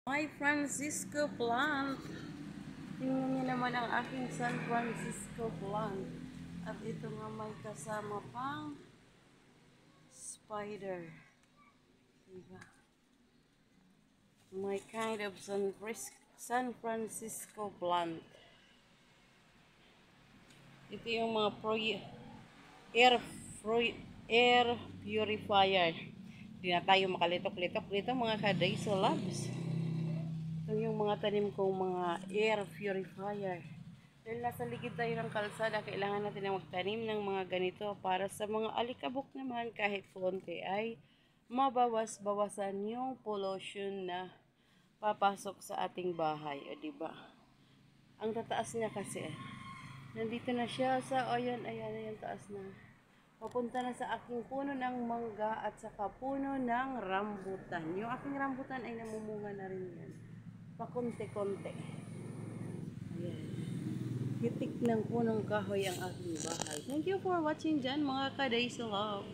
My Francisco plant. Tingnan niyo naman ang aking San Francisco plant. At ito nga may kasama pang spider. Diba? My kind of San Francisco plant. Ito yung mga air, air purifier. Hindi na tayo makalitok-litok dito mga ka-Daiso Labs. Ito yung mga tanim kong mga air purifier. Dahil nasa ligid tayo ng kalsada, kailangan natin na magtanim ng mga ganito para sa mga alikabok naman kahit konti ay mabawas-bawasan yung pollution na papasok sa ating bahay. O diba? Ang tataas niya kasi, nandito na siya sa, ayan, taas na. Papunta na sa aking puno ng mangga at saka puno ng rambutan. Yung aking rambutan ay namumunga na rin yan. Pakunti-kunti. Ayan. Hitik ng punong kahoy ang aking bahay. Thank you for watching dyan mga ka-Daiso Love.